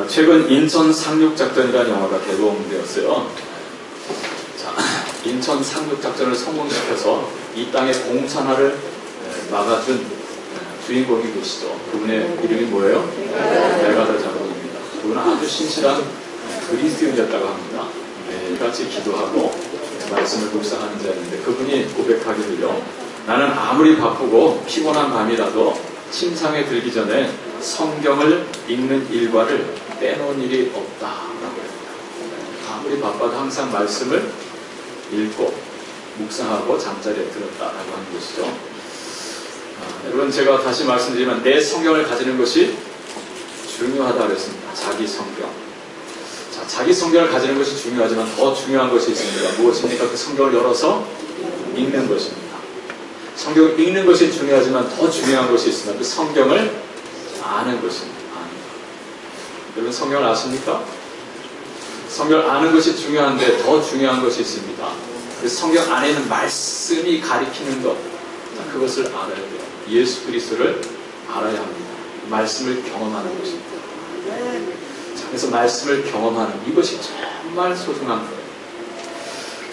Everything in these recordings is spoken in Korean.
최근 인천 상륙작전이라는 영화가 개봉되었어요. 자, 인천 상륙작전을 성공시켜서 이 땅의 공산화를 막아준 주인공이 계시죠. 그분의 이름이 뭐예요? 메가더 장군입니다. 그분은 아주 신실한 그리스도인이었다고 합니다. 매일같이 기도하고 말씀을 묵상하는 자였는데 그분이 고백하기를요, 나는 아무리 바쁘고 피곤한 밤이라도 침상에 들기 전에 성경을 읽는 일과를 빼놓은 일이 없다라고 합니다. 아무리 바빠도 항상 말씀을 읽고 묵상하고 잠자리에 들었다라고 하는 것이죠. 여러분, 제가 다시 말씀드리면 내 성경을 가지는 것이 중요하다고 했습니다. 자기 성경. 자, 자기 성경을 가지는 것이 중요하지만 더 중요한 것이 있습니다. 무엇입니까? 그 성경을 열어서 읽는 것입니다. 성경을 읽는 것이 중요하지만 더 중요한 것이 있습니다. 그 성경을 아는 것입니다. 여러분, 성경을 아십니까? 성경을 아는 것이 중요한데 더 중요한 것이 있습니다. 그 성경 안에는 말씀이 가리키는 것, 그것을 알아야 돼요. 예수 그리스도를 알아야 합니다. 말씀을 경험하는 것입니다. 자, 그래서 말씀을 경험하는 이것이 정말 소중한 거예요.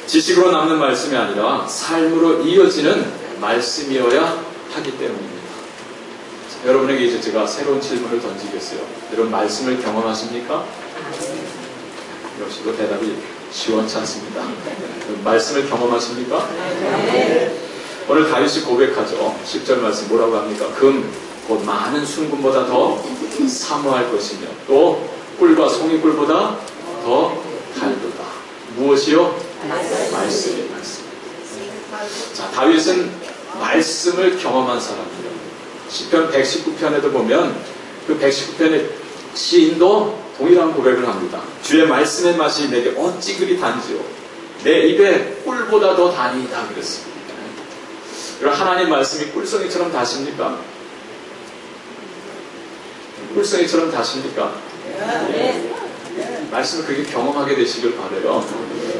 지식으로 남는 말씀이 아니라 삶으로 이어지는 말씀이어야 하기 때문입니다. 자, 여러분에게 이제 제가 새로운 질문을 던지겠어요. 여러분, 말씀을 경험하십니까? 역시 그 대답이 시원치 않습니다. 말씀을 경험하십니까? 오늘 다윗이 고백하죠. 10절 말씀 뭐라고 합니까? 금, 곧 많은 순금보다 더 사모할 것이며 또 꿀과 송이꿀보다 더 달도다. 무엇이요? 말씀이 말씀. 자, 다윗은 말씀을 경험한 사람이에요. 시편 119편에도 보면 그 119편의 시인도 동일한 고백을 합니다. 주의 말씀의 맛이 내게 어찌 그리 단지요. 내 입에 꿀보다 더 다니이다 그랬습니다. 하나님 말씀이 꿀송이처럼 다십니까? 꿀송이처럼 다십니까? 네. 말씀을 그렇게 경험하게 되시길 바라요.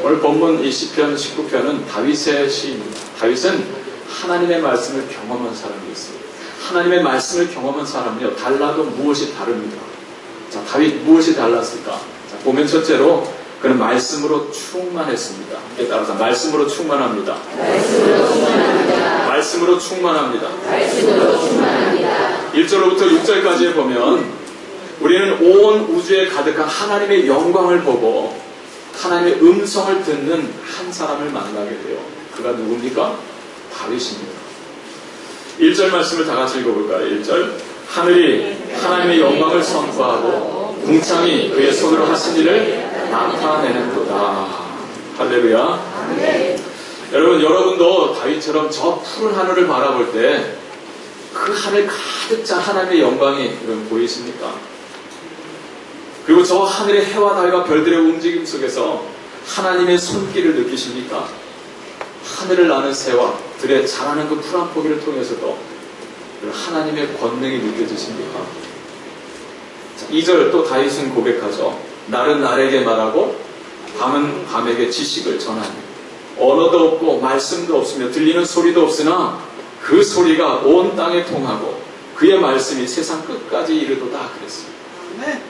오늘 본문 이 시편 19편은 다윗의 시입니다. 다윗은 하나님의 말씀을 경험한 사람이었어요. 하나님의 말씀을 경험한 사람은요, 달라도 무엇이 다릅니다. 자, 다윗 무엇이 달랐을까? 자, 보면 첫째로 그는 말씀으로 충만했습니다. 이에 따라서 말씀으로 충만합니다. 말씀으로 충만합니다. 말씀으로 충만합니다. 말씀으로 충만합니다. 1절로부터 6절까지에 보면 우리는 온 우주에 가득한 하나님의 영광을 보고 하나님의 음성을 듣는 한 사람을 만나게 돼요. 그가 누굽니까? 다윗입니다. 1절 말씀을 다 같이 읽어볼까요? 1절. 하늘이 하나님의 영광을 선포하고 궁창이 그의 손으로 하신 일을 나타내는도다. 할렐루야. 네. 여러분도 다윗처럼 저 푸른 하늘을 바라볼 때 그 하늘 가득 찬 하나님의 영광이 보이십니까? 그리고 저 하늘의 해와 달과 별들의 움직임 속에서 하나님의 손길을 느끼십니까? 하늘을 나는 새와 들에 자라는 그 푸른 포기를 통해서도 하나님의 권능이 느껴지십니까? 2절 또 다윗은 고백하죠. 날은 날에게 말하고 밤은 밤에게 지식을 전하니 언어도 없고 말씀도 없으며 들리는 소리도 없으나 그 소리가 온 땅에 통하고 그의 말씀이 세상 끝까지 이르도다 그랬습니다. 네.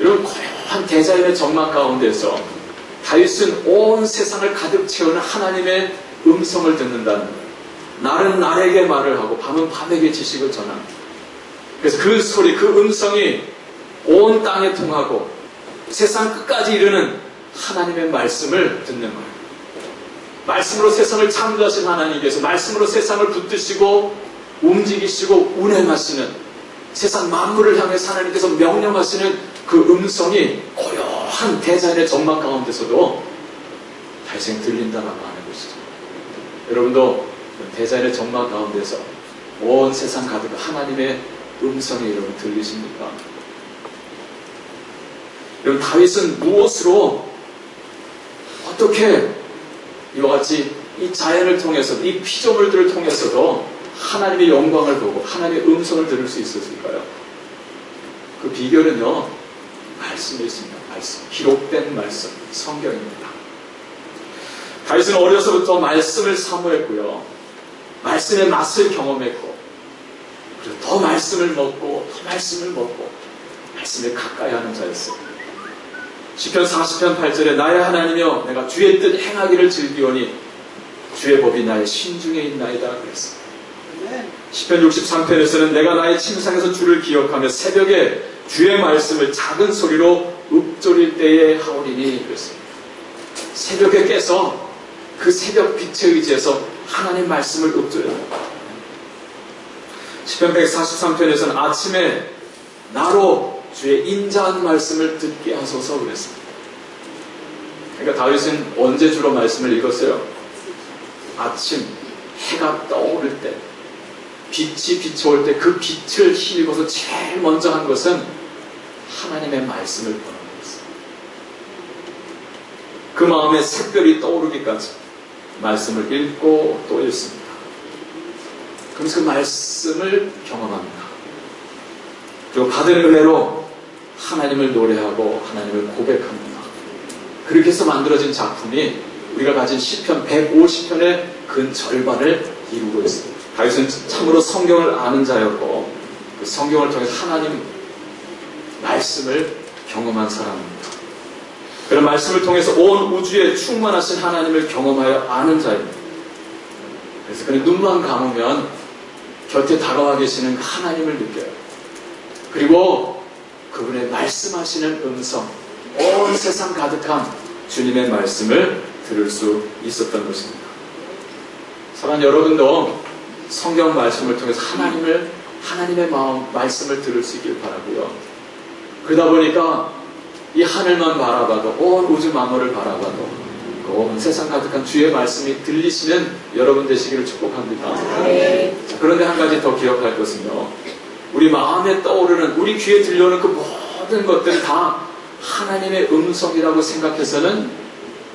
여러분, 고요한 대자연의 정막 가운데서 다윗은 온 세상을 가득 채우는 하나님의 음성을 듣는다는 거예요. 날은 날에게 말을 하고 밤은 밤에게 지식을 전합니다. 그래서 그 소리, 그 음성이 온 땅에 통하고 세상 끝까지 이르는 하나님의 말씀을 듣는 거예요. 말씀으로 세상을 창조하신 하나님께서 말씀으로 세상을 붙드시고 움직이시고 운행하시는 세상 만물을 향해서 하나님께서 명령하시는 그 음성이 고요한 대자연의 전막 가운데서도 다윗에게 들린다라고 하는 것이죠. 여러분도 대자연의 전막 가운데서 온 세상 가득 하나님의 음성이 여러분 들리십니까? 여러분, 다윗은 무엇으로 어떻게 이와 같이 이 자연을 통해서도 이 피조물들을 통해서도 하나님의 영광을 보고 하나님의 음성을 들을 수 있었을까요? 그 비결은요, 말씀에 있습니다. 말씀, 기록된 말씀, 성경입니다. 다윗은 어려서부터 말씀을 사모했고요, 말씀의 맛을 경험했고, 그리고 더 말씀을 먹고 더 말씀을 먹고 말씀에 가까이 하는 자였어요. 시편 40편 8절에 나의 하나님이여 내가 주의 뜻 행하기를 즐기오니 주의 법이 나의 신중에 있나이다 그랬어요. 시편 63편에서는 내가 나의 침상에서 주를 기억하며 새벽에 주의 말씀을 작은 소리로 읊조릴 때에 하오리니 그랬어요. 새벽에 깨서 그 새벽 빛에 의지해서 하나님 말씀을 읊조려요. 시편 143편에서는 아침에 나로 주의 인자한 말씀을 듣게 하소서 그랬습니다. 그러니까 다윗은 언제 주로 말씀을 읽었어요? 아침 해가 떠오를 때, 빛이 비춰올 때 그 빛을 힘입어서 제일 먼저 한 것은 하나님의 말씀을 보는 것이었어요. 그 마음에 샛별이 떠오르기까지 말씀을 읽고 또 읽습니다. 그래서 그 말씀을 경험합니다. 그리고 받은 은혜로 하나님을 노래하고 하나님을 고백합니다. 그렇게 해서 만들어진 작품이 우리가 가진 시편 150편의 근 절반을 이루고 있습니다. 다윗은 참으로 성경을 아는 자였고 그 성경을 통해 하나님 말씀을 경험한 사람입니다. 그런 말씀을 통해서 온 우주에 충만하신 하나님을 경험하여 아는 자입니다. 그래서 그는 눈만 감으면 곁에 다가와 계시는 하나님을 느껴요. 그리고 그분의 말씀하시는 음성, 온 세상 가득한 주님의 말씀을 들을 수 있었던 것입니다. 사랑하는 여러분도 성경 말씀을 통해서 하나님의 말씀을 들을 수 있길 바라고요. 그러다 보니까 이 하늘만 바라봐도, 온 우주 만물을 바라봐도 온 세상 가득한 주의 말씀이 들리시는 여러분 되시기를 축복합니다. 네. 그런데 한 가지 더 기억할 것은요, 우리 마음에 떠오르는, 우리 귀에 들려오는 그 모든 것들이 다 하나님의 음성이라고 생각해서는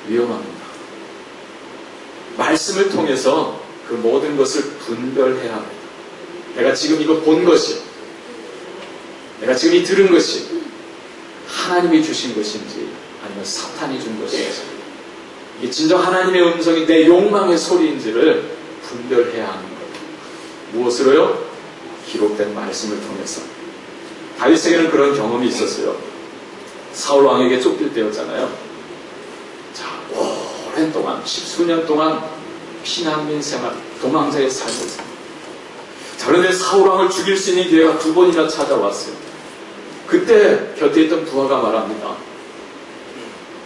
위험합니다. 말씀을 통해서 그 모든 것을 분별해야 합니다. 내가 지금 이거 본 것이, 내가 지금 이 들은 것이 하나님이 주신 것인지 아니면 사탄이 준 것인지, 이게 진정 하나님의 음성이 내 욕망의 소리인지를 분별해야 하는 거예요. 무엇으로요? 기록된 말씀을 통해서. 다윗에게는 그런 경험이 있었어요. 사울 왕에게 쫓길 때였잖아요. 자, 오랜 동안, 십수년 동안 피난민 생활, 도망자의 삶을 삽니다. 자, 그런데 사울 왕을 죽일 수 있는 기회가 2번이나 찾아왔어요. 그때 곁에 있던 부하가 말합니다.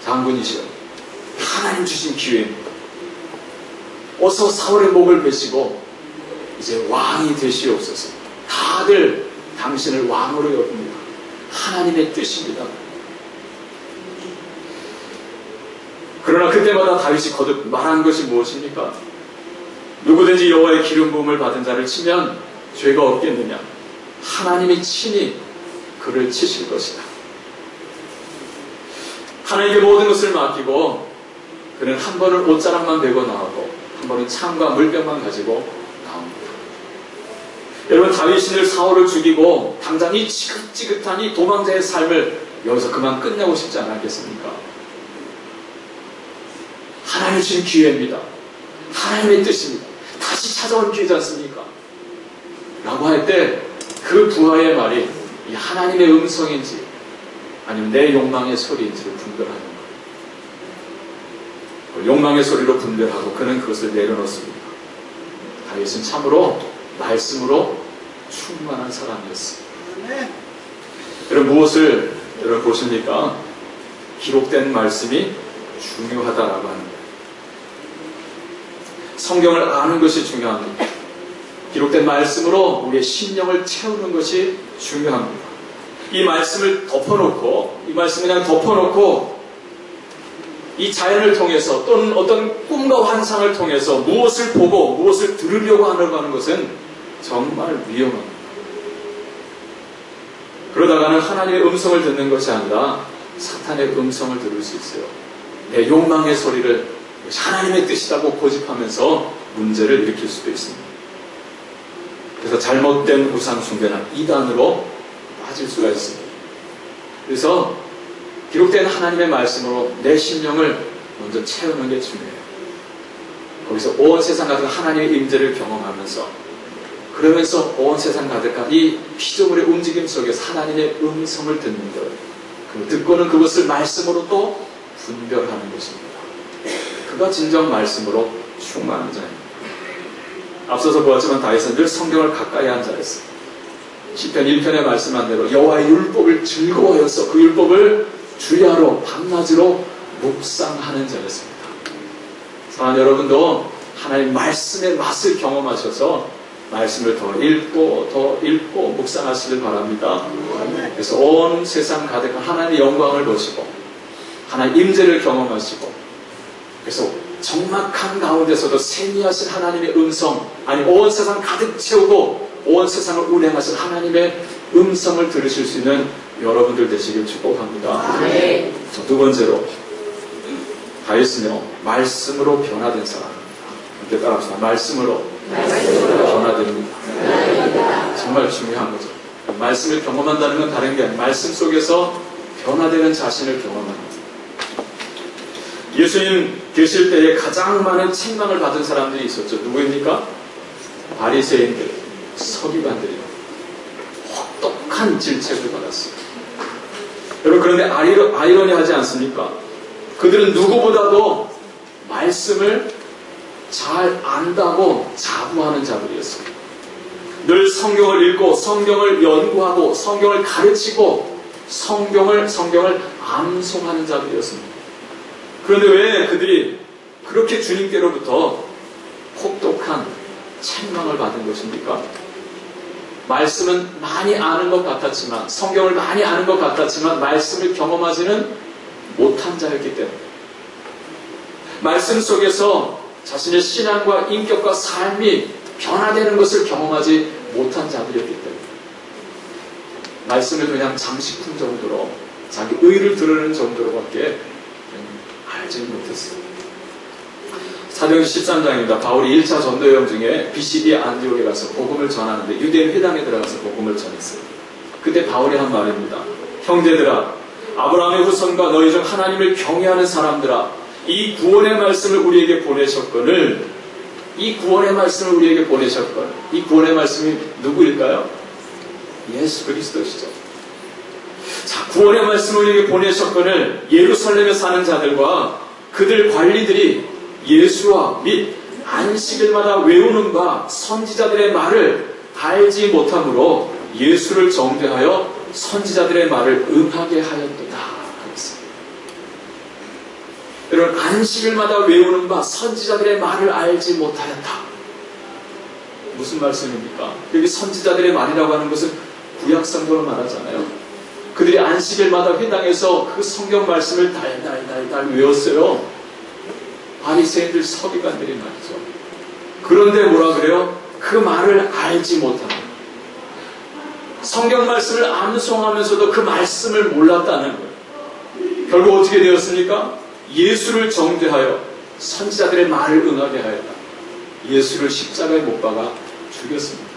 장군이시여, 하나님 주신 기회입니다. 어서 사울의 목을 베시고 이제 왕이 되시옵소서. 다들 당신을 왕으로 여깁니다. 하나님의 뜻입니다. 그러나 그때마다 다윗이 거듭 말한 것이 무엇입니까? 누구든지 여호와의 기름 부음을 받은 자를 치면 죄가 없겠느냐? 하나님이 친히 그를 치실 것이다. 하나님께 모든 것을 맡기고 그는 한 번은 옷자락만 메고 나오고 한 번은 창과 물병만 가지고 나옵니다. 여러분, 다윗이 늘 사울을 죽이고 당장 이 지긋지긋한 이 도망자의 삶을 여기서 그만 끝내고 싶지 않았겠습니까? 하나님 주신 기회입니다. 하나님의 뜻입니다. 다시 찾아온 기회지 않습니까? 라고 할 때 그 부하의 말이 이 하나님의 음성인지 아니면 내 욕망의 소리인지를 분별하는 거예요. 욕망의 소리로 분별하고 그는 그것을 내려놓습니다. 다윗은 참으로 말씀으로 충만한 사람이었습니다. 여러분, 무엇을 여러분 보십니까? 기록된 말씀이 중요하다라고 하는 거예요. 성경을 아는 것이 중요합니다. 기록된 말씀으로 우리의 심령을 채우는 것이 중요합니다. 이 말씀을 덮어놓고, 이 말씀을 그냥 덮어놓고 이 자연을 통해서 또는 어떤 꿈과 환상을 통해서 무엇을 보고 무엇을 들으려고 하는 것은 정말 위험합니다. 그러다가는 하나님의 음성을 듣는 것이 아니라 사탄의 음성을 들을 수 있어요. 내 욕망의 소리를 하나님의 뜻이라고 고집하면서 문제를 일으킬 수도 있습니다. 그래서 잘못된 우상 숭배나 이단으로 빠질 수가 있습니다. 그래서 기록된 하나님의 말씀으로 내 심령을 먼저 채우는 게 중요해요. 거기서 온 세상 같은 하나님의 임재를 경험하면서 그러면서 온 세상 가득한 이 피조물의 움직임 속에서 하나님의 음성을 듣는 거예요. 듣고는 그것을 말씀으로 또 분별하는 것입니다. 그가 진정 말씀으로 충만한 자입니다. 앞서서 보았지만 다윗은 늘 성경을 가까이 한 자였어요. 시편 1편에 말씀한 대로 여호와의 율법을 즐거워해서 그 율법을 주야로 밤낮으로 묵상하는 자였습니다. 사랑하는 여러분도 하나님 말씀의 맛을 경험하셔서 말씀을 더 읽고 묵상하시길 바랍니다. 그래서 온 세상 가득한 하나님의 영광을 보시고 하나님의 임재를 경험하시고 그래서 적막한 가운데서도 세미하신 하나님의 음성, 아니 온 세상 가득 채우고 온 세상을 운행하신 하나님의 음성을 들으실 수 있는 여러분들 되시길 축복합니다. 자, 두 번째로 다윗은요 말씀으로 변화된 사람입니다. 함께 따라합시다. 말씀으로 변화됩니다. 정말 중요한 거죠. 말씀을 경험한다는 건 다른 게 아니라 말씀 속에서 변화되는 자신을 경험합니다. 예수님 계실 때에 가장 많은 책망을 받은 사람들이 있었죠. 누구입니까? 바리새인들, 서기관들이요. 혹독한 질책을 받았어요. 여러분 그런데 아이러니하지 않습니까? 그들은 누구보다도 말씀을 잘 안다고 자부하는 자들이었어요. 늘 성경을 읽고 성경을 연구하고 성경을 가르치고 성경을 암송하는 자들이었습니다. 그런데 왜 그들이 그렇게 주님께로부터 혹독한 책망을 받은 것입니까? 말씀은 많이 아는 것 같았지만 성경을 많이 아는 것 같았지만 말씀을 경험하지는 못한 자였기 때문에 말씀 속에서 자신의 신앙과 인격과 삶이 변화되는 것을 경험하지 못한 자들이었기 때문에 말씀을 그냥 장식품 정도로 자기 의를 드러내는 정도로밖에 알지 못했어요. 사도행전 13장입니다. 바울이 1차 전도 여행 중에 BCD 안디옥에 가서 복음을 전하는데 유대인 회당에 들어가서 복음을 전했어요. 그때 바울이 한 말입니다. 형제들아, 아브라함의 후손과 너희 중 하나님을 경외하는 사람들아, 이 구원의 말씀을 우리에게 보내셨거늘, 이 구원의 말씀이 누구일까요? 예수 그리스도시죠. 자, 구원의 말씀을 우리에게 보내셨거늘 예루살렘에 사는 자들과 그들 관리들이 예수와 및 안식일마다 외우는 바 선지자들의 말을 알지 못함으로 예수를 정죄하여 선지자들의 말을 응하게 하였도다. 여러분, 안식일마다 외우는 바 선지자들의 말을 알지 못하였다. 무슨 말씀입니까? 여기 선지자들의 말이라고 하는 것은 구약성경을 말하잖아요. 그들이 안식일마다 회당에서 그 성경 말씀을 달달달달 외웠어요. 바리새인들 서기관들이 말이죠. 그런데 뭐라 그래요? 그 말을 알지 못합니다. 성경 말씀을 암송하면서도 그 말씀을 몰랐다는 거예요. 결국 어떻게 되었습니까? 예수를 정죄하여 선지자들의 말을 응하게 하였다. 예수를 십자가에 못 박아 죽였습니다.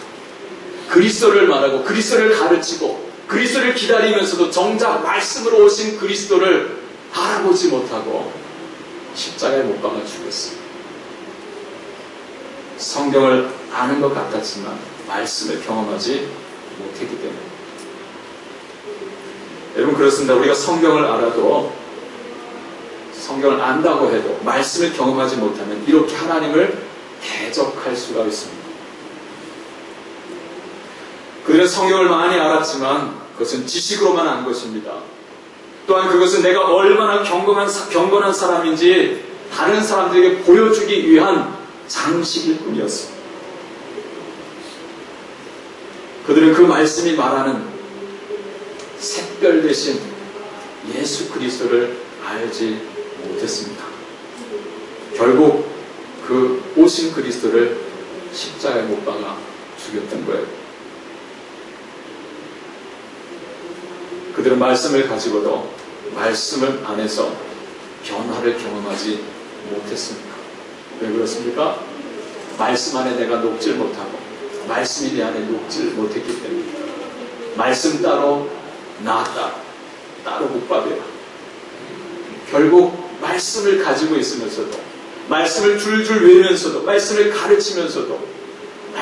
그리스도를 말하고 그리스도를 가르치고 그리스도를 기다리면서도 정작 말씀으로 오신 그리스도를 알아보지 못하고 십자가에 못 박아 죽였습니다. 성경을 아는 것 같았지만 말씀을 경험하지 못했기 때문에. 여러분 그렇습니다. 우리가 성경을 알아도 성경을 안다고 해도 말씀을 경험하지 못하면 이렇게 하나님을 대적할 수가 있습니다. 그들은 성경을 많이 알았지만 그것은 지식으로만 안 것입니다. 또한 그것은 내가 얼마나 경건한 사람인지 다른 사람들에게 보여주기 위한 장식일 뿐이었습니다. 그들은 그 말씀이 말하는 샛별 대신 예수 그리스도를 알지 못했습니다. 결국 그 오신 그리스도를 십자가에 못 박아 죽였던 거예요. 그들은 말씀을 가지고도 말씀을 안에서 변화를 경험하지 못했습니다. 왜 그렇습니까? 말씀 안에 내가 녹질 못하고 말씀이 내 안에 녹질 못했기 때문에 말씀 따로 나 따로 국밥이에요. 결국 말씀을 가지고 있으면서도 말씀을 줄줄 외우면서도 말씀을 가르치면서도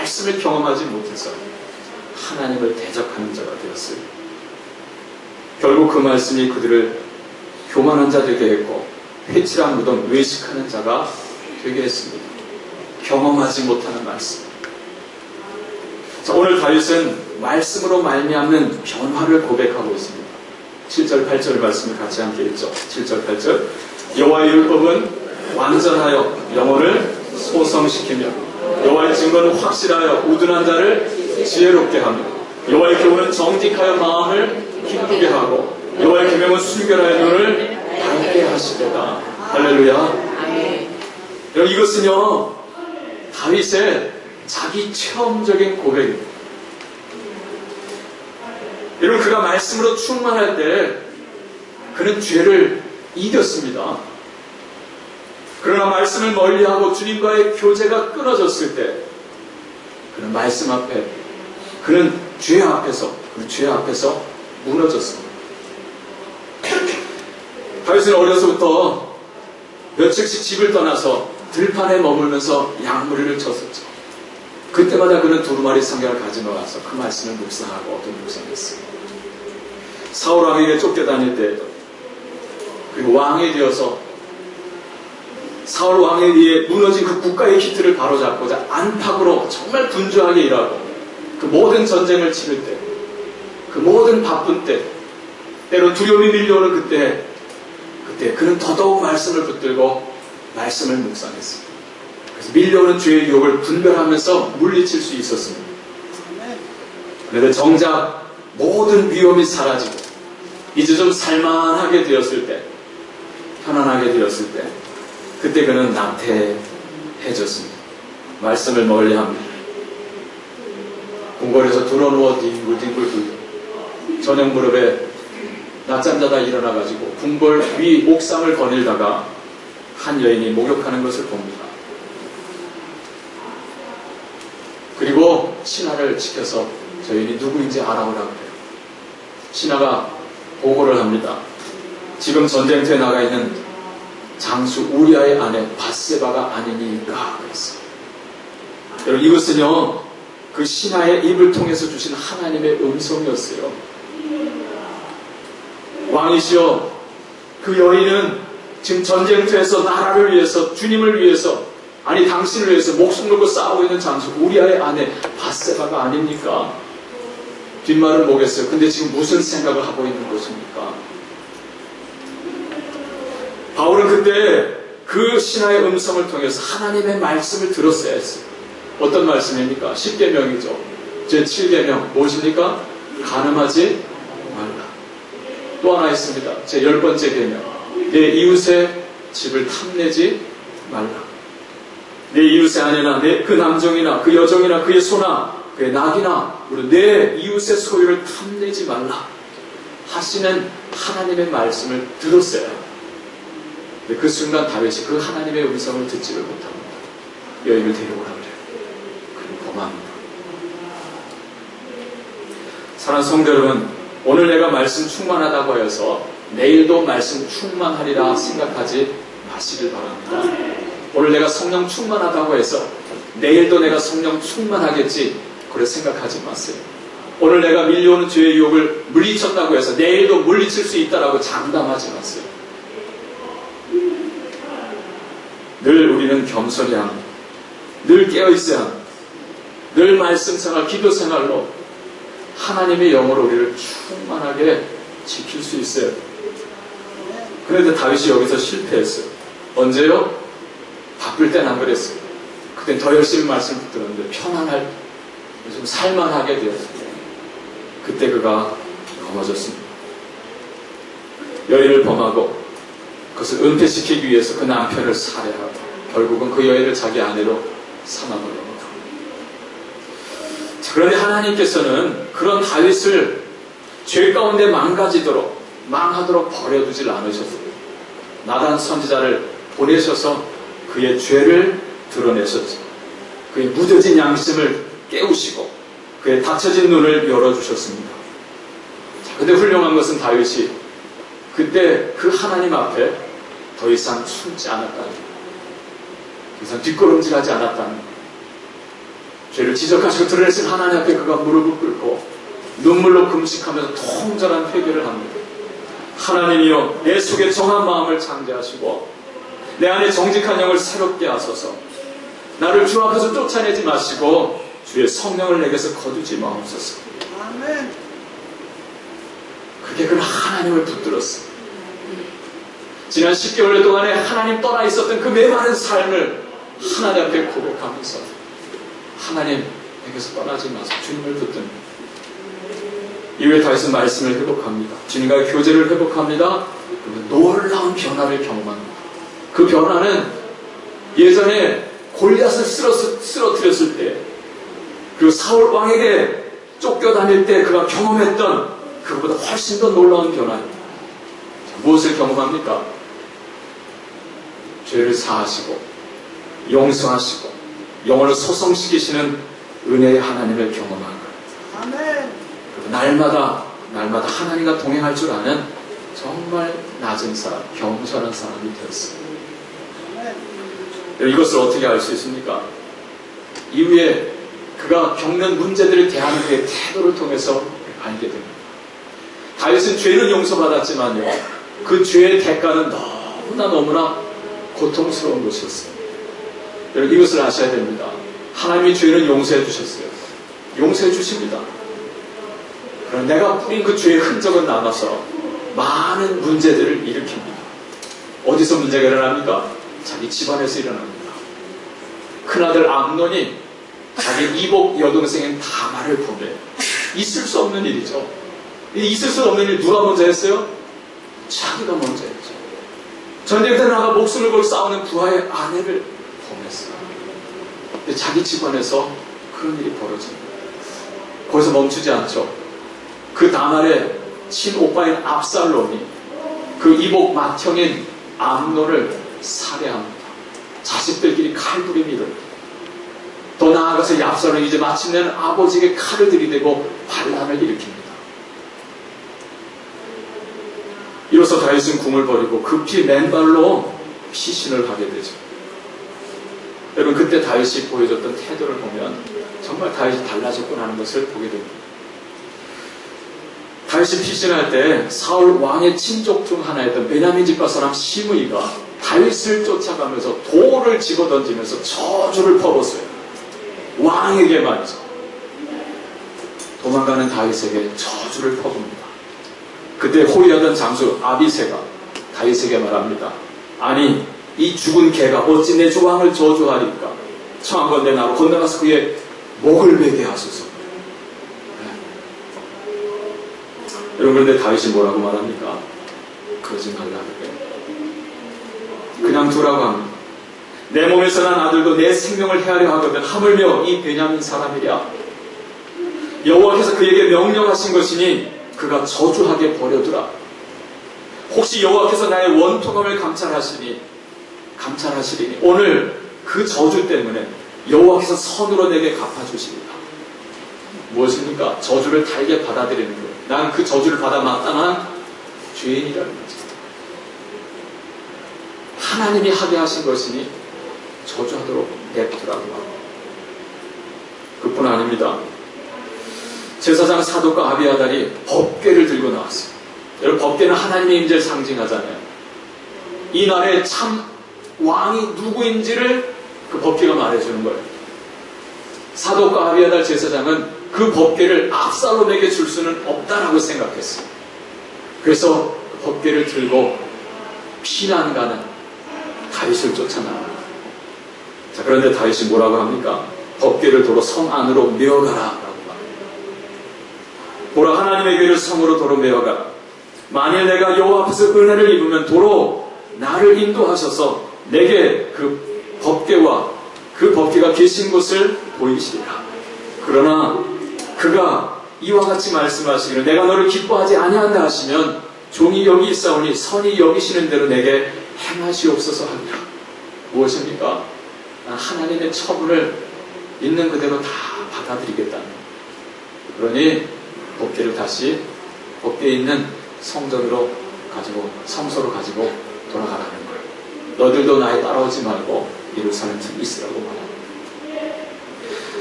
말씀을 경험하지 못해서 하나님을 대적하는 자가 되었어요. 결국 그 말씀이 그들을 교만한 자 되게 했고 회칠한 무덤 외식하는 자가 되게 했습니다. 경험하지 못하는 말씀. 자, 오늘 다윗은 말씀으로 말미암는 변화를 고백하고 있습니다. 7절 8절 말씀을 같이 함께 읽죠. 7절 8절 여호와의 율법은 완전하여 영혼을 소성시키며 여호와의 증거는 확실하여 우둔한 자를 지혜롭게 하며 여호와의 교훈은 정직하여 마음을 기쁘게 하고 여호와의 계명은 순결하여 눈을 밝게 하시도다. 할렐루야. 여러분, 이것은요 다윗의 자기 체험적인 고백입니다. 여러분, 그가 말씀으로 충만할 때 그는 죄를 이겼습니다. 그러나 말씀을 멀리하고 주님과의 교제가 끊어졌을 때 그는 말씀 앞에, 그는 죄 앞에서 무너졌습니다. 다윗은 어려서부터 며칠씩 집을 떠나서 들판에 머물면서 양무리를 쳤었죠. 그때마다 그는 두루마리 성경을 가지고 와서 그 말씀을 묵상하고 어떤 묵상했어요. 사울 왕에게 쫓겨다닐 때에도, 그리고 왕이 되어서 사울 왕에 의해 무너진 그 국가의 기틀을 바로잡고자 안팎으로 정말 분주하게 일하고 그 모든 전쟁을 치를 때, 그 모든 바쁜 때, 때로 두려움이 밀려오는 그때 그는 더더욱 말씀을 붙들고 말씀을 묵상했습니다. 그래서 밀려오는 죄의 유혹을 분별하면서 물리칠 수 있었습니다. 그런데 정작 모든 위험이 사라지고 이제 좀 살만하게 되었을 때, 편안하게 되었을 때, 그때 그는 나태해졌습니다. 말씀을 멀리합니다. 궁궐에서 드러누워 뒹굴뒹굴 굴고 저녁 무렵에 낮잠 자다 일어나가지고 궁궐 위 옥상을 거닐다가 한 여인이 목욕하는 것을 봅니다. 그리고 신하를 시켜서 저 여인이 누구인지 알아오라고 해요. 신하가 보고를 합니다. 지금 전쟁터에 나가 있는 장수 우리아의 아내 밧세바가 아니니까 그랬어요. 여러분, 이것은요 그 신하의 입을 통해서 주신 하나님의 음성이었어요. 왕이시여, 그 여인은 지금 전쟁터에서 나라를 위해서, 주님을 위해서, 아니 당신을 위해서 목숨 걸고 싸우고 있는 장수 우리아의 아내 밧세바가 아닙니까? 뒷말을 모겠어요. 근데 지금 무슨 생각을 하고 있는 것입니까? 바울은 그때 그 신하의 음성을 통해서 하나님의 말씀을 들었어야 했어요. 어떤 말씀입니까? 10계명이죠. 제 7계명 무엇입니까? 간음하지 말라. 또 하나 있습니다. 제 10번째 계명, 내 이웃의 집을 탐내지 말라. 내 이웃의 아내나 그 남종이나 그 여종이나 그의 소나 그의 낙이나 내 이웃의 소유를 탐내지 말라 하시는 하나님의 말씀을 들었어요. 근데 그 순간 다윗이 그 하나님의 음성을 듣지를 못합니다. 여인을 데려오라 그래요. 그리고 범합니다. 사랑하는 성도 여러분, 오늘 내가 말씀 충만하다고 하여서 내일도 말씀 충만하리라 생각하지 마시길 바랍니다. 오늘 내가 성령 충만하다고 해서 내일도 내가 성령 충만하겠지, 그래 생각하지 마세요. 오늘 내가 밀려오는 죄의 유혹을 물리쳤다고 해서 내일도 물리칠 수 있다라고 장담하지 마세요. 늘 우리는 겸손히 합니다. 늘 깨어있어야 합니다. 늘 말씀 생활, 기도 생활로 하나님의 영으로 우리를 충만하게 지킬 수 있어요. 그런데 다윗이 여기서 실패했어요. 언제요? 바쁠 땐 안 그랬어요. 그땐 더 열심히 말씀 듣는데 편안할, 좀 살만하게 되었어요. 그때 그가 넘어졌습니다. 여인을 범하고 그것을 은폐시키기 위해서 그 남편을 살해하고 결국은 그 여인을 자기 아내로 삼아버립니다. 그런데 하나님께서는 그런 다윗을 죄 가운데 망하도록 버려두질 않으셨어요. 나단 선지자를 보내셔서 그의 죄를 드러내셨죠. 그의 무뎌진 양심을 깨우시고 그의 닫혀진 눈을 열어주셨습니다. 근데 훌륭한 것은 다윗이 그때 그 하나님 앞에 더 이상 숨지 않았다는, 더 이상 뒷걸음질하지 않았다는, 죄를 지적하시고 드러내신 하나님 앞에 그가 무릎을 꿇고 눈물로 금식하면서 통절한 회개를 합니다. 하나님이여, 내 속에 정한 마음을 창조하시고 내 안에 정직한 영을 새롭게 하소서. 나를 주 앞에서 쫓아내지 마시고 주의 성령을 내게서 거두지 마옵소서. 아멘. 그게 그 하나님을 붙들었어요. 지난 10개월 동안에 하나님 떠나 있었던 그 메마른 삶을 하나님 앞에 고백하면서 하나님, 내게서 떠나지 마소서. 주님을 붙듭니다. 이후에 다윗은 말씀을 회복합니다. 주님과의 교제를 회복합니다. 그리고 놀라운 변화를 경험합니다. 그 변화는 예전에 골리앗을 쓰러뜨렸을 때, 그리고 사울 왕에게 쫓겨다닐 때 그가 경험했던 그보다 훨씬 더 놀라운 변화입니다. 무엇을 경험합니까? 죄를 사하시고 용서하시고 영혼을 소성시키시는 은혜의 하나님을 경험한 거예요. 아멘. 날마다 하나님과 동행할 줄 아는 정말 낮은 사람, 겸손한 사람이 되었어요. 이것을 어떻게 알 수 있습니까? 이후에 그가 겪는 문제들을 대하는 그의 태도를 통해서 알게 됩니다. 다윗은 죄는 용서받았지만요, 그 죄의 대가는 너무나 고통스러운 것이었어요. 여러분, 이것을 아셔야 됩니다. 하나님이 죄는 용서해 주셨어요. 용서해 주십니다. 그럼 내가 뿌린 그 죄의 흔적은 남아서 많은 문제들을 일으킵니다. 어디서 문제가 일어납니까? 자기 집안에서 일어납니다. 큰아들 암논이 자기 이복 여동생인 다말을 보내. 있을 수 없는 일이죠. 있을 수 없는 일 누가 먼저 했어요? 자기가 먼저 했죠. 전쟁터에 나가 목숨을 걸고 싸우는 부하의 아내를 보냈어요. 근데 자기 집안에서 그런 일이 벌어집니다. 거기서 멈추지 않죠. 그 다말의 친오빠인 압살롬이 그 이복 맏형인 암논을 살해합니다. 자식들끼리 칼부림이 일어납니다. 더 나아가서 이 압살롬이 이제 마침내는 아버지에게 칼을 들이대고 반란을 일으킵니다. 이로써 다윗은 궁을 버리고 급히 맨발로 피신을 하게 되죠. 여러분, 그때 다윗이 보여줬던 태도를 보면 정말 다윗이 달라졌구나 하는 것을 보게 됩니다. 다윗이 피신할 때 사울 왕의 친족 중 하나였던 베냐민 집파 사람 시므이가 다윗을 쫓아가면서 돌을 집어던지면서 저주를 퍼붓어요. 왕에게 말이죠. 도망가는 다윗에게 저주를 퍼붓니다. 그때 호위하던 장수 아비새가 다윗에게 말합니다. 아니, 이 죽은 개가 어찌 내 주 왕을 저주하리까? 청한건대 나로 건너가서 그의 목을 베게 하소서. 여러분, 그런데 다윗이 뭐라고 말합니까? 그러지 말라고 해요. 그냥 두라고 합니다. 내 몸에서 난 아들도 내 생명을 헤아려 하거든 하물며 이 베냐민 사람이랴. 여호와께서 그에게 명령하신 것이니 그가 저주하게 버려두라. 혹시 여호와께서 나의 원통함을 감찰하시리니 오늘 그 저주 때문에 여호와께서 선으로 내게 갚아주시리라. 무엇입니까? 저주를 달게 받아들이는 거예요. 난 그 저주를 받아 마땅한 죄인이라는 거죠. 하나님이 하게 하신 것이니 저주하도록 냅두라고 하고. 그뿐 아닙니다. 제사장 사독과 아비아달이 법궤를 들고 나왔어요. 여러분, 법궤는 하나님의 임재를 상징하잖아요. 이 나라의 참 왕이 누구인지를 그 법궤가 말해주는 거예요. 사독과 아비아달 제사장은 그 법궤를 압살롬에게 줄 수는 없다라고 생각했어요. 그래서 그 법궤를 들고 피난 가는 다윗을 쫓아나갑니다. 자, 그런데 다윗이 뭐라고 합니까? 법궤를 도로 성 안으로 메어가라 라고 말합니다. 보라, 하나님의 궤를 성으로 도로 메어가라. 만일 내가 여호와 앞에서 은혜를 입으면 도로 나를 인도하셔서 내게 그 법궤와 그 법궤가 계신 곳을 보이시리라. 그러나 그가 이와 같이 말씀하시기를 내가 너를 기뻐하지 아니한다 하시면 종이 여기 있사오니 선이 여기시는 대로 내게 행하시옵소서 하리라. 무엇입니까? 하나님의 처분을 있는 그대로 다 받아들이겠다는. 그러니 법궤를 다시 법궤에 있는 성전으로 가지고 성소로 가지고 돌아가라는 거예요. 너들도 나에 따라오지 말고 예루살렘에 있으라고 말합니다.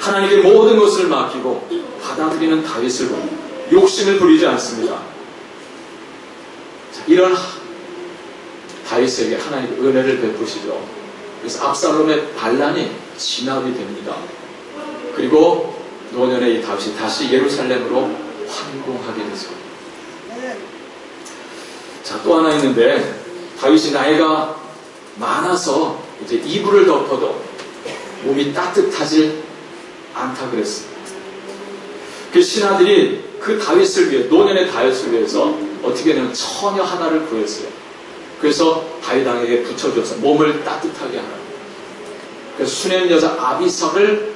하나님께 모든 것을 맡기고 받아들이는 다윗을 보니 욕심을 부리지 않습니다. 자, 이런 다윗에게 하나님의 은혜를 베푸시죠. 그래서 압살롬의 반란이 진압이 됩니다. 그리고 노년의 이 다윗이 다시 예루살렘으로 환공하게 되죠. 자, 또 하나 있는데, 다윗이 나이가 많아서 이제 이불을 덮어도 몸이 따뜻하지 않다 그랬습니다. 그 신하들이 그 다윗을 위해, 노년의 다윗을 위해서 어떻게 되면 처녀 하나를 구했어요. 그래서 다윗 왕에게 붙여줘서 몸을 따뜻하게 하라. 그래서 수냄 여자 아비삭을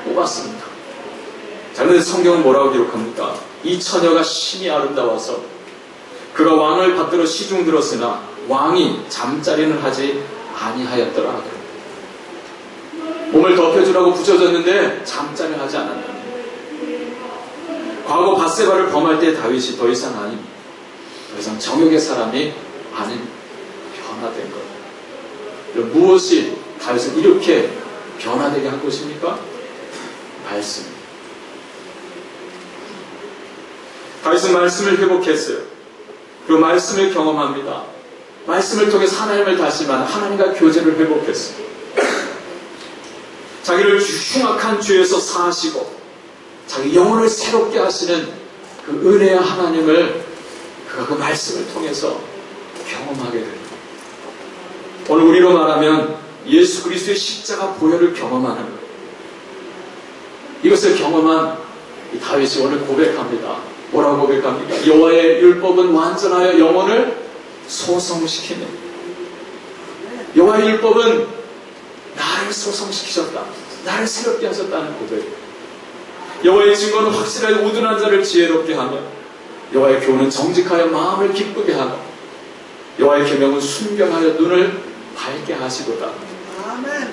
뽑았습니다. 자, 그런데 성경은 뭐라고 기록합니까? 이 처녀가 심히 아름다워서 그가 왕을 받들어 시중 들었으나 왕이 잠자리는 하지 아니하였더라. 몸을 덮여주라고 붙여줬는데 잠자리를 하지 않았다. 과거 밧세바를 범할 때 다윗이 더 이상 아닌, 더 이상 정욕의 사람이 아닌 변화된 것. 무엇이 다윗을 이렇게 변화되게 한 것입니까? 말씀. 다윗은 말씀을 회복했어요. 그 말씀을 경험합니다. 말씀을 통해서 하나님을 다시 만나 하나님과 교제를 회복했어요. 자기를 흉악한 죄에서 사하시고 자기 영혼을 새롭게 하시는 그 은혜의 하나님을 그가 그 말씀을 통해서 경험하게 됩니다. 오늘 우리로 말하면 예수 그리스도의 십자가 보혈을 경험하는 것. 이것을 경험한 이 다윗이 오늘 고백합니다. 뭐라고 고백합니까? 여호와의 율법은 완전하여 영혼을 소성시키네. 여호와의 율법은 나를 소성시키셨다. 나를 새롭게 하셨다는 고백. 여호와의 증거는 확실하게 우둔한 자를 지혜롭게 하며 여호와의 교훈은 정직하여 마음을 기쁘게 하고 여호와의 계명은 순경하여 눈을 밝게 하시도다.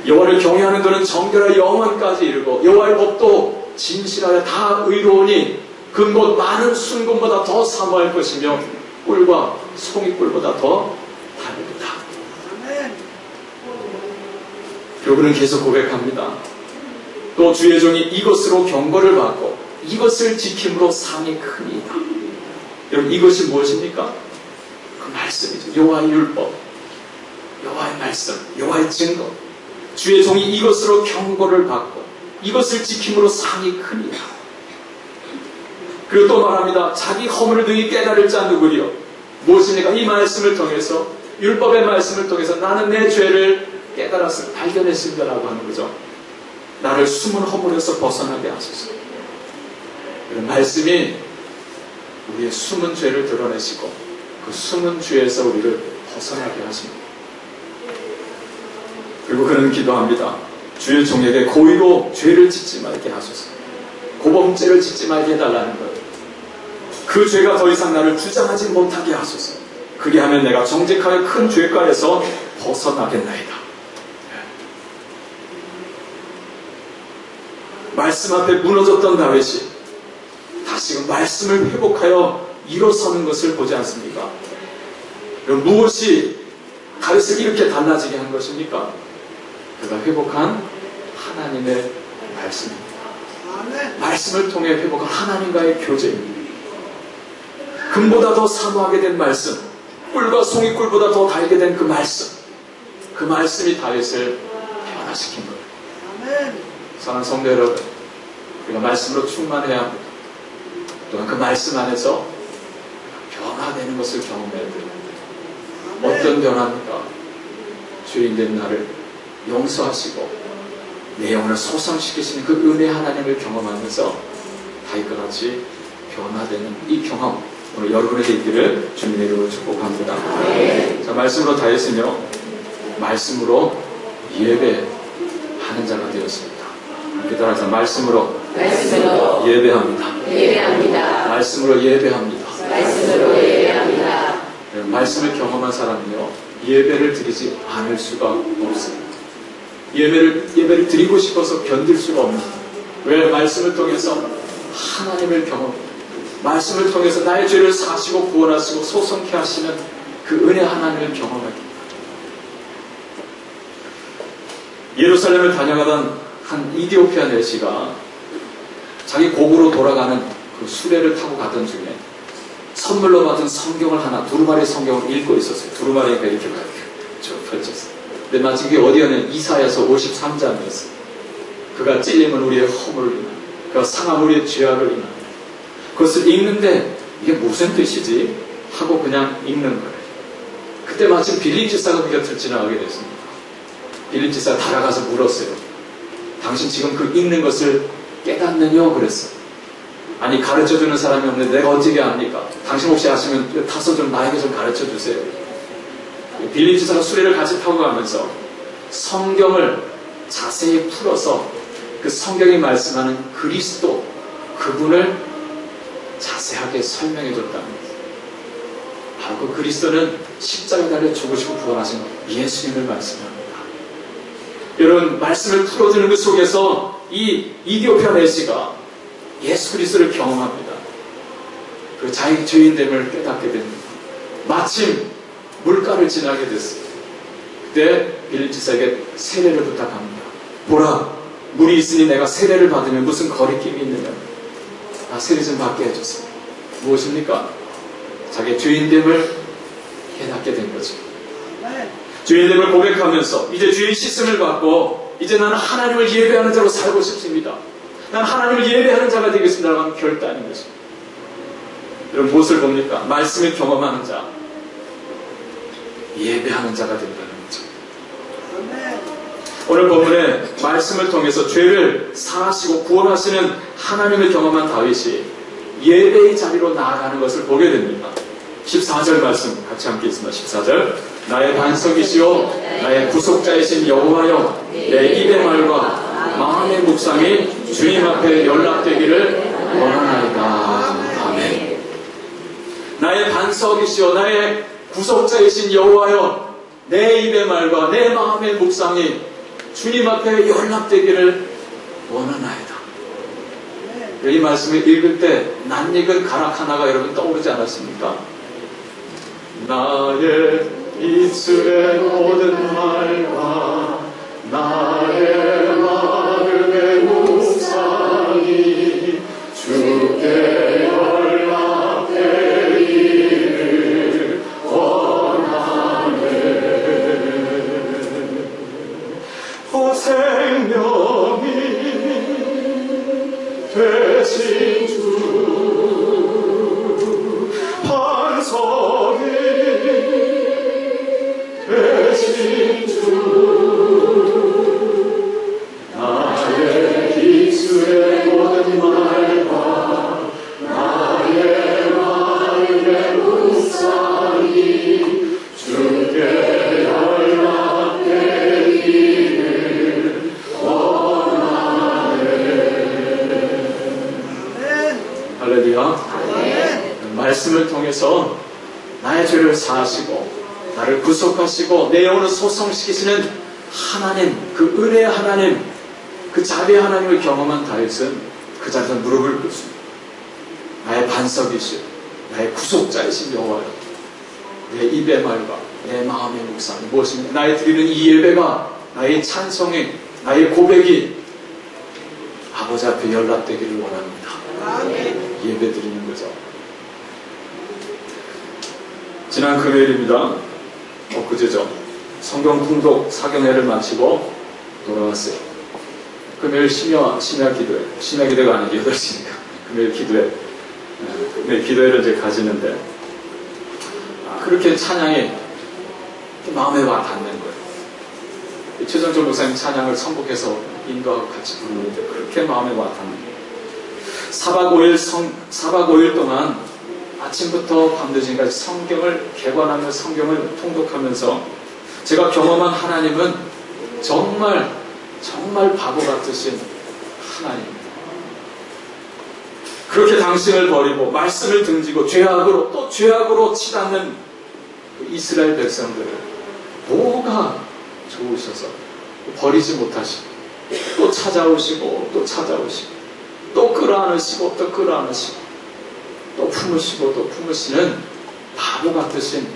여호와를 경외하는 자는 정결하여 영원까지 이르고 여호와의 법도 진실하여 다 의로우니 근곧 많은 순금보다 더 사모할 것이며 꿀과 송이꿀보다 더 달다. 그리고 그는 계속 고백합니다. 또 주의 종이 이것으로 경고를 받고 이것을 지킴으로 상이 크니이다. 여러분, 이것이 무엇입니까? 그 말씀이죠. 여호와의 율법, 여호와의 말씀, 여호와의 증거. 주의 종이 이것으로 경고를 받고 이것을 지킴으로 상이 크니이다. 그리고 또 말합니다. 자기 허물을 능히 깨달을 자 누구리요? 무엇입니까? 이 말씀을 통해서, 율법의 말씀을 통해서 나는 내 죄를 깨달았습니다. 발견했습니다라고 하는 거죠. 나를 숨은 허물에서 벗어나게 하소서. 그런 말씀이 우리의 숨은 죄를 드러내시고 그 숨은 죄에서 우리를 벗어나게 하십니다. 그리고 그는 기도합니다. 주의 종에게 고의로 죄를 짓지 말게 하소서. 고범죄를 짓지 말게 해달라는 것. 그 죄가 더 이상 나를 주장하지 못하게 하소서. 그리 하면 내가 정직하여 큰 죄가에서 벗어나겠나이다. 말씀 앞에 무너졌던 다윗이 다시금 말씀을 회복하여 일어서는 것을 보지 않습니까? 그럼 무엇이 다윗을 이렇게 달라지게 한 것입니까? 그가 회복한 하나님의 말씀입니다. 말씀을 통해 회복한 하나님과의 교제입니다. 금보다 더 사모하게 된 말씀, 꿀과 송이꿀보다 더 달게 된 그 말씀, 그 말씀이 다윗을 변화시킨 거예요. 사랑하는 성도 여러분, 우리가 말씀으로 충만해야 합니다. 또한 그 말씀 안에서 변화되는 것을 경험해야 됩니다. 어떤 변화입니까? 죄인된 나를 용서하시고 내 영혼을 소성시키시는 그 은혜 하나님을 경험하면서 다윗과 같이 변화되는 이 경험, 오늘 여러분에게 있기를 주님의 이름으로 축복합니다. 자, 말씀으로 다윗은요, 말씀으로 예배하는 자가 되었습니다. 함께 따라서 말씀으로 예배합니다. 말씀으로 예배합니다. 말씀을 경험한 사람은요, 예배를 드리지 않을 수가 없습니다. 예배를 드리고 싶어서 견딜 수가 없습니다. 왜? 말씀을 통해서 하나님을 경험합니다. 말씀을 통해서 나의 죄를 사시고 구원하시고 소성케 하시는 그 은혜 하나님을 경험합니다. 예루살렘을 다녀가던 한 이디오피아 내시가 자기 고국으로 돌아가는 그 수레를 타고 가던 중에 선물로 받은 성경을 하나, 두루마리 성경을 읽고 있었어요. 두루마리가 이렇게 펼쳤어요. 근데 마치 그게 어디였냐면 이사야서 53장이었어요. 그가 찔림은 우리의 허물을 인하여, 그가 상함 우리의 죄악을 인하여. 그것을 읽는데 이게 무슨 뜻이지? 하고 그냥 읽는 거예요. 그때 마침 빌립 집사가 그 곁을 지나가게 됐습니다. 빌립 집사가 다가가서 물었어요. 당신 지금 그 읽는 것을 깨닫느냐? 그랬어요. 아니, 가르쳐주는 사람이 없는데 내가 어떻게 압니까? 당신 혹시 아시면 타서 좀 나에게 좀 가르쳐주세요. 빌립 집사가 수레를 같이 타고 가면서 성경을 자세히 풀어서 그 성경이 말씀하는 그리스도, 그분을 자세하게 설명해 줬다는 거예요. 바로 그 그리스도는 십자가에 달려 죽으시고 부활하신 예수님을 말씀합니다. 여러분, 말씀을 풀어주는 그 속에서 이 이디오피아 내시가 예수 그리스도를 경험합니다. 그 자기 죄인됨을 깨닫게 됩니다. 마침 물가를 지나게 됐어요. 그때 빌립 집사에게 세례를 부탁합니다. 보라, 물이 있으니 내가 세례를 받으면 무슨 거리낌이 있느냐. 세례 좀 받게 해줬어요. 무엇입니까? 자기 죄인됨을 깨닫게 된 거죠. 죄인됨을 고백하면서 이제 죄의 씻음을 받고 이제 나는 하나님을 예배하는 자로 살고 싶습니다. 난 하나님을 예배하는 자가 되겠습니다라고 하는 결단인 것입니다. 여러분, 무엇을 봅니까? 말씀을 경험하는 자, 예배하는 자가 된다는 거죠. 오늘 본문에 말씀을 통해서 죄를 사하시고 구원하시는 하나님을 경험한 다윗이 예배의 자리로 나아가는 것을 보게 됩니다. 14절 말씀 같이 함께 있습니다. 14절. 나의 반석이시오 나의 구속자이신 여호와여, 내 입의 말과 마음의 묵상이 주님 앞에 연락되기를 원하나이다. 아멘. 나의 반석이시오 나의 구속자이신 여호와여, 내 입의 말과 내 마음의 묵상이 주님 앞에 연락되기를 원하나이다. 이 말씀을 읽을 때 낯익은 가락 하나가 여러분 떠오르지 않았습니까? 나의 입술의 모든 말과 나의 마음의 묵상이 주께 연락되기를 원하네. 오 생명이 되신 주, 반석이 되신 주, 나의 입술의 모든 말과 나의 마음의 묵상이 주께 연락되기를 원하네. 할렐루야. 말씀을 통해서 나의 죄를 사하시고 나를 구속하시고 내 영혼을 소성시키시는 하나님, 그 은혜의 하나님, 그 자비의 하나님을 경험한 다윗은 그 자리에서 무릎을 꿇습니다. 나의 반석이시오 나의 구속자이신 여호와여, 내 입의 말과 내 마음의 묵상이 무엇입니까? 나의 드리는 이 예배가, 나의 찬송이, 나의 고백이 아버지 앞에 연락되기를 원합니다. 예배 드리는 거죠. 지난 금요일입니다. 엊그제죠. 성경 통독 사경회를 마치고 돌아왔어요. 금요일 심야 기도가 아니고 8시니까 금요일 기도회를 이제 가지는데 그렇게 찬양이 마음에 와 닿는 거예요. 최정철 목사님 찬양을 선곡해서 인도하고 같이 부르는데 그렇게 마음에 와 닿는 거예요. 4박 5일 동안 아침부터 밤늦은까지 성경을 개관하며 성경을 통독하면서 제가 경험한 하나님은 정말 바보 같으신 하나님입니다. 그렇게 당신을 버리고 말씀을 등지고 죄악으로 치닫는 그 이스라엘 백성들을 뭐가 좋으셔서 버리지 못하시고 또 찾아오시고 또 끌어안으시고 또 품으시는 바보 같으신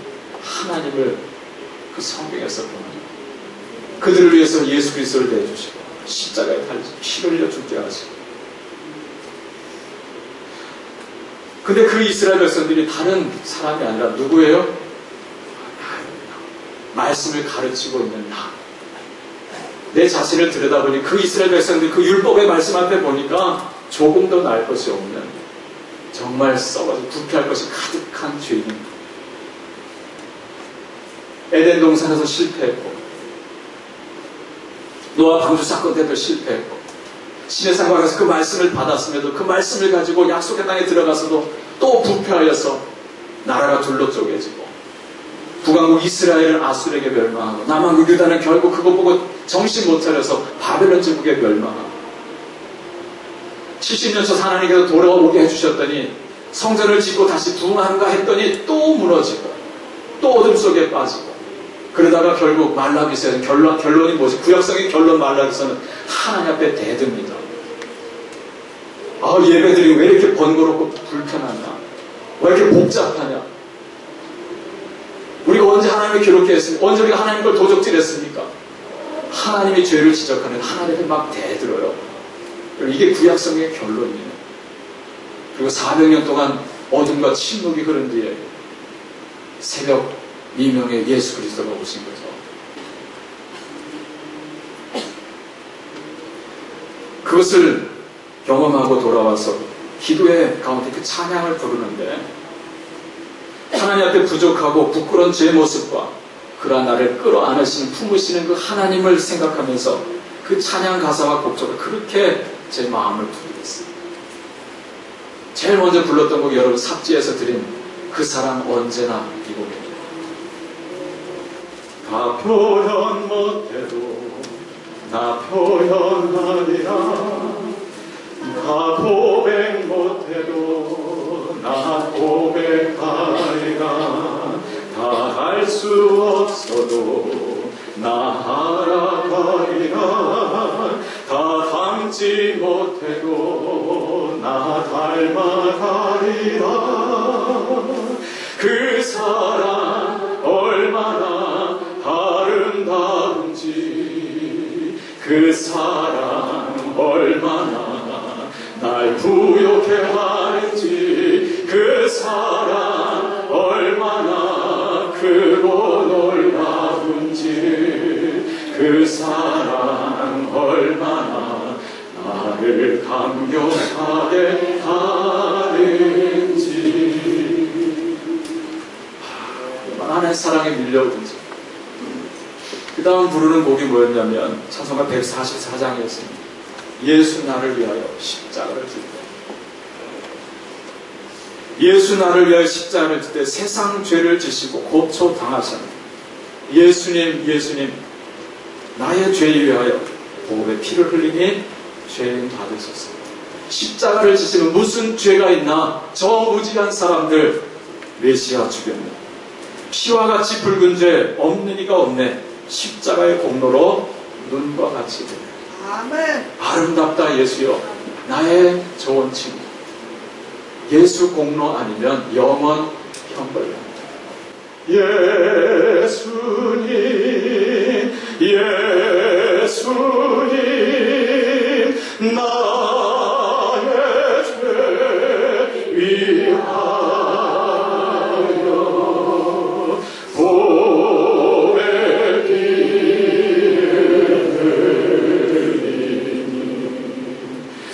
하나님을 그 성경에서 보는, 그들을 위해서 예수 그리스도를 내주시고 십자가에 달리시고 피 흘려 죽게 하시고. 근데 그 이스라엘 백성들이 다른 사람이 아니라 누구예요? 말씀을 가르치고 있는 나. 내 자신을 들여다보니 그 이스라엘 백성들 그 율법의 말씀 앞에 보니까 조금 더 나을 것이 없는, 정말 썩어서 부패할 것이 가득한 죄인. 에덴 동산에서 실패했고, 노아 방주 사건 때도 실패했고, 신의 상황에서 그 말씀을 받았음에도 그 말씀을 가지고 약속의 땅에 들어가서도 또 부패하여서 나라가 둘로 쪼개지고, 북왕국 이스라엘은 아수르에게 멸망하고, 남왕국 유다는 결국 그거 보고 정신 못 차려서 바벨론 제국에 멸망하고, 70년 전 하나님께서 돌아오게 해주셨더니 성전을 짓고 다시 부흥하는가 했더니 또 무너지고 또 어둠 속에 빠지고, 그러다가 결국 말라기서는 결론이 뭐지? 구약성의 결론 말라기서는 하나님 앞에 대듭니다. 예배들이 왜 이렇게 번거롭고 불편하냐? 왜 이렇게 복잡하냐? 우리가 언제 하나님을 괴롭게 했습니까? 언제 우리가 하나님 걸 도적질했습니까? 하나님이 죄를 지적하는 하나님을 막 대들어요. 이게 구약성의 결론이에요. 그리고 400년 동안 어둠과 침묵이 흐른 뒤에 새벽 미명의 예수 그리스도가 오신 거죠. 그것을 경험하고 돌아와서 기도의 가운데 그 찬양을 부르는데, 하나님 앞에 부족하고 부끄러운 제 모습과 그러한 나를 끌어안으시는 품으시는 그 하나님을 생각하면서 그 찬양 가사와 곡조를 그렇게 제 마음을 부르겠습니다. 제일 먼저 불렀던 곡이 여러분 삽지에서 드린 그 사랑 언제나 이 곡입니다. 다 표현 못해도 나 표현하리라, 다 고백 못해도 나 고백하리라, 다 할 수 없어도 나 알아가리라, 다 닮지 못해도 나 닮아가리라. 그 사랑 얼마나 아름다운지, 그 사랑 얼마나 날 부욕해 하는지, 그 사랑 얼마나 크고 놀라운지, 그 사랑 얼마나 나를 감격하게 하는지. 하나님의 사랑에 밀려오든지. 그 다음 부르는 곡이 뭐였냐면 찬송가 144장이었습니다. 예수 나를 위하여 십자가를 질 때. 예수 나를 위하여 십자가를 질 때 세상 죄를 지시고 고초 당하셨네. 예수님, 예수님, 나의 죄에 위하여 보혈의 피를 흘리니 죄인 받으셨습니다. 십자가를 지시면 무슨 죄가 있나? 저 무지한 사람들 메시아 죽였네. 피와 같이 붉은 죄 없는 이가 없네. 십자가의 공로로 눈과 같이 되네. 아멘. 아름답다 예수여, 나의 좋은 친구. 예수 공로 아니면 영원 형벌입니다. 예수님, 예수님, 나의 죄 위하여 보배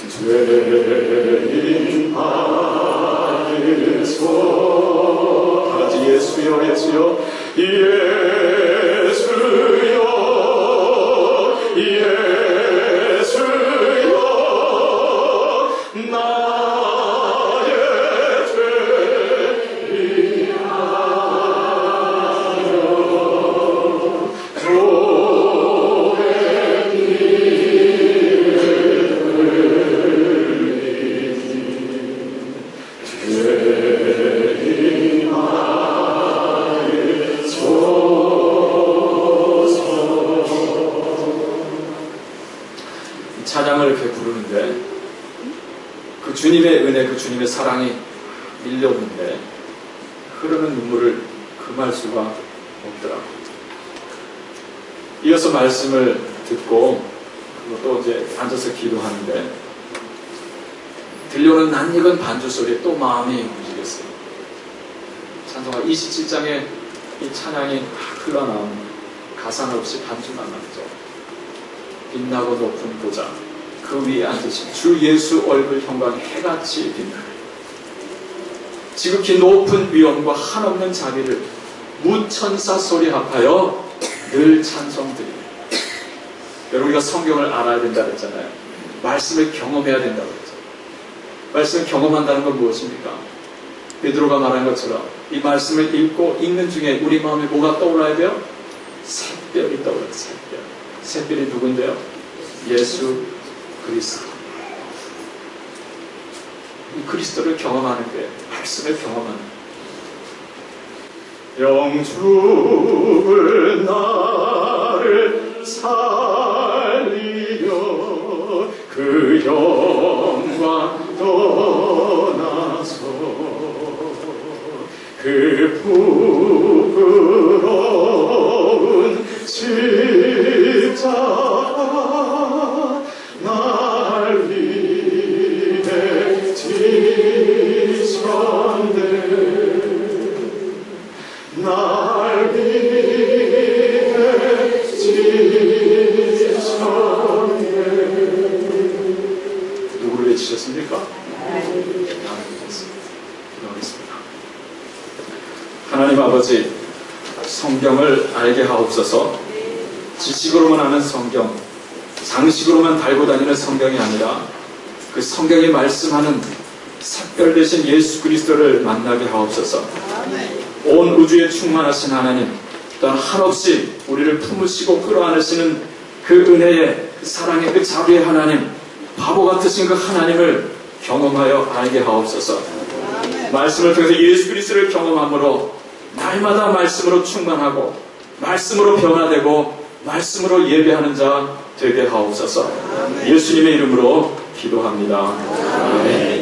피를 죄인 받으소. 다같이 예수여, 예수여, 예수여, 예수여, 나의 죄 위하여 보배 찬양을 이렇게 부르는데 그 주님의 은혜, 그 주님의 사랑이 밀려오는데 흐르는 눈물을 금할 수가 없더라고요. 이어서 말씀을 듣고 그것도 이제 앉아서 기도하는데 들려오는 낯익은 반주 소리에 또 마음이 움직였어요. 찬송가 27장에 이 찬양이 흘러나오는 가사는 없이 반주만 나오죠. 빛나고 높은 보좌 그 위에 앉으신 주 예수 얼굴 형광이 해같이 빛나네. 지극히 높은 위엄과 한없는 자비를 무천사 소리 합하여 늘 찬송드리네. 여러분, 우리가 성경을 알아야 된다 그랬잖아요. 말씀을 경험해야 된다고 그랬죠. 말씀을 경험한다는 건 무엇입니까? 베드로가 말한 것처럼 이 말씀을 읽고 읽는 중에 우리 마음에 뭐가 떠올라야 돼요? 샛별이 떠올라요. 샛별. 샛별이 누군데요? 예수 그리스도. 이 그리스도를 경험하는 게 말씀을 경험하는 영주를 나를 살리려 그 영광 떠나서 그 부끄러운 십자가 날 위해 지셨네. 날 위해 지셨네. 누구를 위해 지셨습니까? 기도하겠습니다. 하나님 아버지, 성경을 알게 하옵소서. 지식으로만 아는 성경, 상식으로만 달고 다니는 성경이 아니라 그 성경이 말씀하는 샛별 되신 예수 그리스도를 만나게 하옵소서. 온 우주에 충만하신 하나님, 또한 한없이 우리를 품으시고 끌어안으시는 그 은혜의, 그 사랑의, 그 자비의 하나님, 바보 같으신 그 하나님을 경험하여 알게 하옵소서. 말씀을 통해서 예수 그리스도를 경험함으로 날마다 말씀으로 충만하고 말씀으로 변화되고 말씀으로 예배하는 자 되게 하옵소서. 예수님의 이름으로 기도합니다. 아멘.